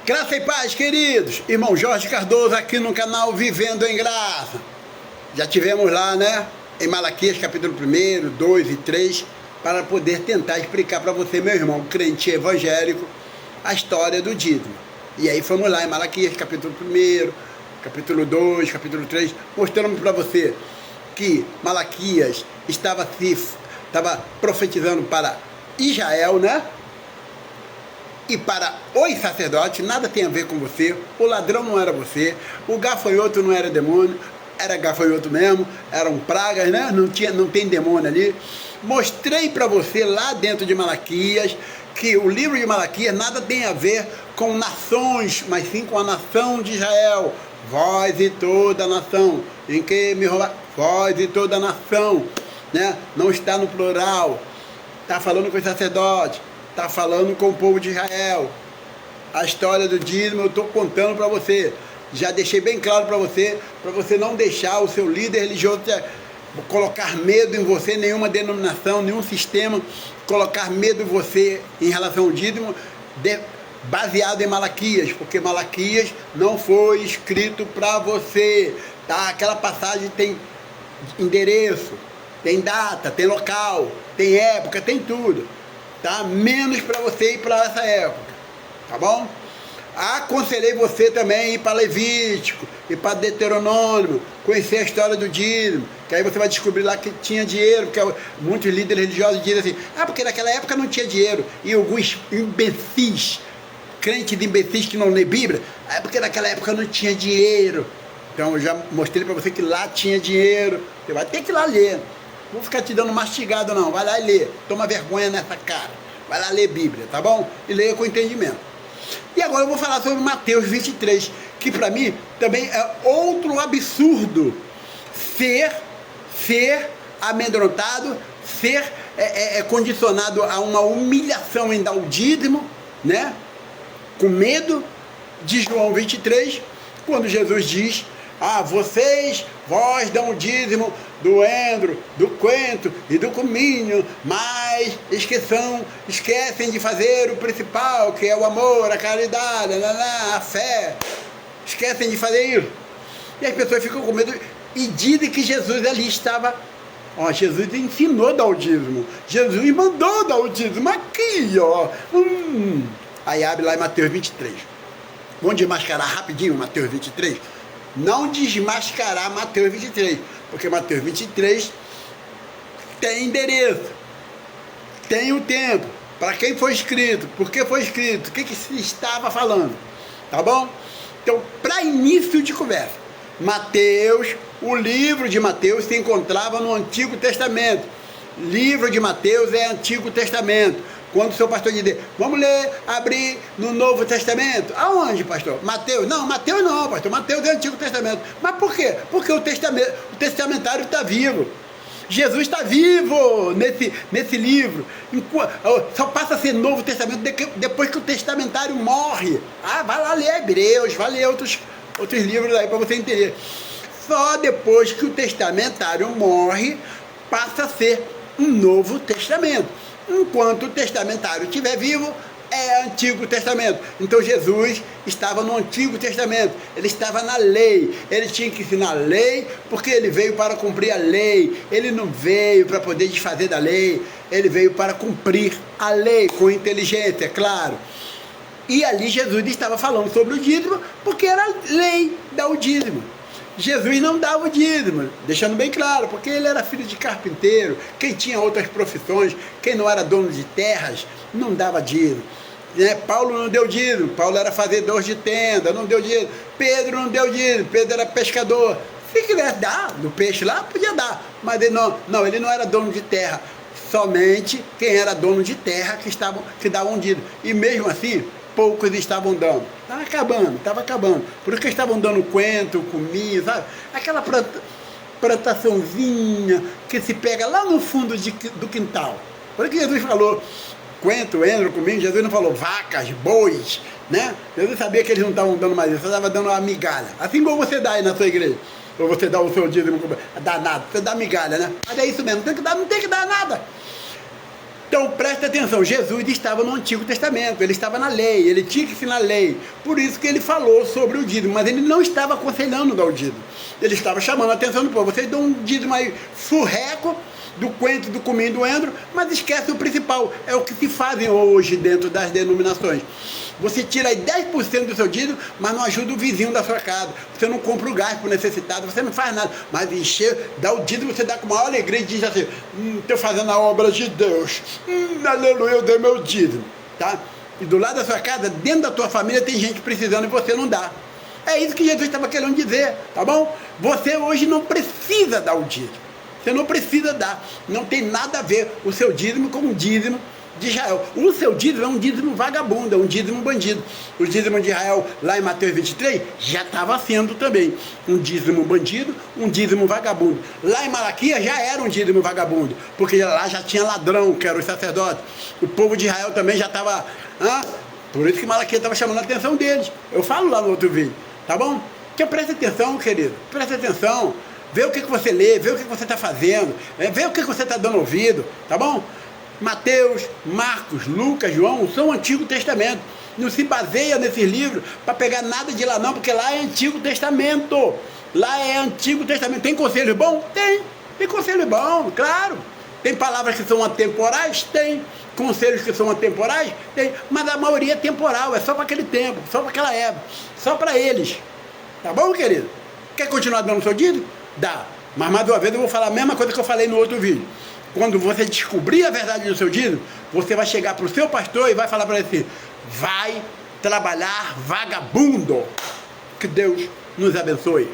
Graça e paz, queridos. Irmão Jorge Cardoso aqui no canal Vivendo em Graça. Já tivemos lá, né, em Malaquias capítulo 1, 2 e 3, para poder tentar explicar para você, meu irmão, crente evangélico, a história do dízimo. E aí fomos lá em Malaquias capítulo 1, capítulo 2, capítulo 3, mostrando para você que Malaquias estava profetizando para Israel, né? E para os sacerdotes, nada tem a ver com você, o ladrão não era você, o gafanhoto não era demônio, era gafanhoto mesmo, eram pragas, né? Não tem demônio ali. Mostrei para você lá dentro de Malaquias, que o livro de Malaquias nada tem a ver com nações, mas sim com a nação de Israel. Vós e toda a nação, em que me roubar, vós e toda a nação, né? Não está no plural, está falando com os sacerdotes, está falando com o povo de Israel. A história do dízimo eu estou contando para você. Já deixei bem claro para você não deixar o seu líder religioso colocar medo em você, nenhuma denominação, nenhum sistema, colocar medo em você em relação ao dízimo, baseado em Malaquias, porque Malaquias não foi escrito para você, tá? Aquela passagem tem endereço, tem data, tem local, tem época, tem tudo, tá? Menos para você ir para essa época, tá bom? Aconselhei você também a ir para Levítico, ir para Deuteronômio, conhecer a história do dízimo, que aí você vai descobrir lá que tinha dinheiro, porque muitos líderes religiosos dizem assim, porque naquela época não tinha dinheiro, e alguns imbecis, crentes imbecis que não lê Bíblia, porque naquela época não tinha dinheiro. Então eu já mostrei para você que lá tinha dinheiro, você vai ter que ir lá ler, não vou ficar te dando mastigado não, vai lá e lê, toma vergonha nessa cara, vai lá ler Bíblia, tá bom? E leia com entendimento. E agora eu vou falar sobre Mateus 23, que para mim também é outro absurdo, ser amedrontado, ser condicionado a uma humilhação em dar o dízimo, né? Com medo de João 23, quando Jesus diz, vós dão o dízimo do endro, do coentro e do cominho, mas esquecem de fazer o principal, que é o amor, a caridade, a fé, esquecem de fazer isso, e as pessoas ficam com medo, e dizem que Jesus ali estava, Jesus ensinou a dar o dízimo, Jesus mandou dar o dízimo, aqui, aí abre lá em Mateus 23, vamos desmascarar rapidinho Mateus 23, não desmascarar Mateus 23, porque Mateus 23 tem endereço, tem o tempo, para quem foi escrito, por que foi escrito, o que se estava falando, tá bom? Então, para início de conversa, Mateus, o livro de Mateus se encontrava no Antigo Testamento, livro de Mateus é Antigo Testamento. Quando o seu pastor diz, vamos ler, abrir no Novo Testamento. Aonde, pastor? Mateus? Não, Mateus não, pastor. Mateus é o Antigo Testamento. Mas por quê? Porque o testamentário está vivo. Jesus está vivo nesse livro. Só passa a ser Novo Testamento depois que o testamentário morre. Vai lá ler Hebreus, vai ler outros livros aí para você entender. Só depois que o testamentário morre, passa a ser um Novo Testamento. Enquanto o testamentário estiver vivo, é Antigo Testamento. Então Jesus estava no Antigo Testamento, ele estava na lei, ele tinha que ensinar a lei, porque ele veio para cumprir a lei, ele não veio para poder desfazer da lei, ele veio para cumprir a lei com inteligência, é claro. E ali Jesus estava falando sobre o dízimo, porque era a lei dar o dízimo. Jesus não dava o dízimo, deixando bem claro, porque ele era filho de carpinteiro, quem tinha outras profissões, quem não era dono de terras, não dava dízimo. Paulo não deu dízimo, Paulo era fazedor de tenda, não deu dízimo. Pedro não deu dízimo, Pedro era pescador. Se quisesse dar do peixe lá, podia dar, mas ele não era dono de terra. Somente quem era dono de terra que davam dízimo. E mesmo assim, poucos estavam dando. Estava acabando. Por isso que estavam dando coentro, cominho, sabe? Aquela plantaçãozinha que se pega lá no fundo do quintal. Por isso que Jesus falou coentro, endro, cominho, Jesus não falou vacas, bois, né? Jesus sabia que eles não estavam dando mais isso, só estava dando uma migalha. Assim como você dá aí na sua igreja. Ou você dá o seu dízimo, dá nada, você dá migalha, né? Mas é isso mesmo, não tem que dar nada. Então preste atenção, Jesus estava no Antigo Testamento, ele estava na lei, ele tinha que ensinar a lei, por isso que ele falou sobre o dízimo, mas ele não estava aconselhando dar o dízimo, ele estava chamando a atenção do povo. Vocês dão um dízimo aí furreco, do coentro, do cominho e do endro, mas esquece o principal, é o que se fazem hoje dentro das denominações. Você tira aí 10% do seu dízimo, mas não ajuda o vizinho da sua casa, você não compra o gás para o necessitado, você não faz nada, mas encher, dá o dízimo, você dá com maior alegria e diz assim, estou fazendo a obra de Deus, aleluia, eu dei meu dízimo, tá? E do lado da sua casa, dentro da tua família, tem gente precisando e você não dá. É isso que Jesus estava querendo dizer, tá bom? Você hoje não precisa dar o dízimo. Você não precisa dar, não tem nada a ver o seu dízimo com o dízimo de Israel. O seu dízimo é um dízimo vagabundo, é um dízimo bandido. O dízimo de Israel, lá em Mateus 23, já estava sendo também um dízimo bandido, um dízimo vagabundo. Lá em Malaquias já era um dízimo vagabundo, porque lá já tinha ladrão, que eram os sacerdotes. O povo de Israel também já estava... Por isso que Malaquias estava chamando a atenção deles. Eu falo lá no outro vídeo, tá bom? Então preste atenção, querido, preste atenção. Vê o que você lê, vê o que você está fazendo, vê o que você está dando ouvido, tá bom? Mateus, Marcos, Lucas, João são o Antigo Testamento. Não se baseia nesses livros para pegar nada de lá não, porque lá é Antigo Testamento. Lá é Antigo Testamento. Tem conselho bom? Tem. Tem conselho bom, claro. Tem palavras que são atemporais? Tem. Conselhos que são atemporais? Tem. Mas a maioria é temporal, é só para aquele tempo, só para aquela época, só para eles. Tá bom, querido? Quer continuar dando seu dízimo? Dá, mas mais uma vez eu vou falar a mesma coisa que eu falei no outro vídeo. Quando você descobrir a verdade do seu dízimo, você vai chegar para o seu pastor e vai falar para ele assim, vai trabalhar vagabundo. Que Deus nos abençoe.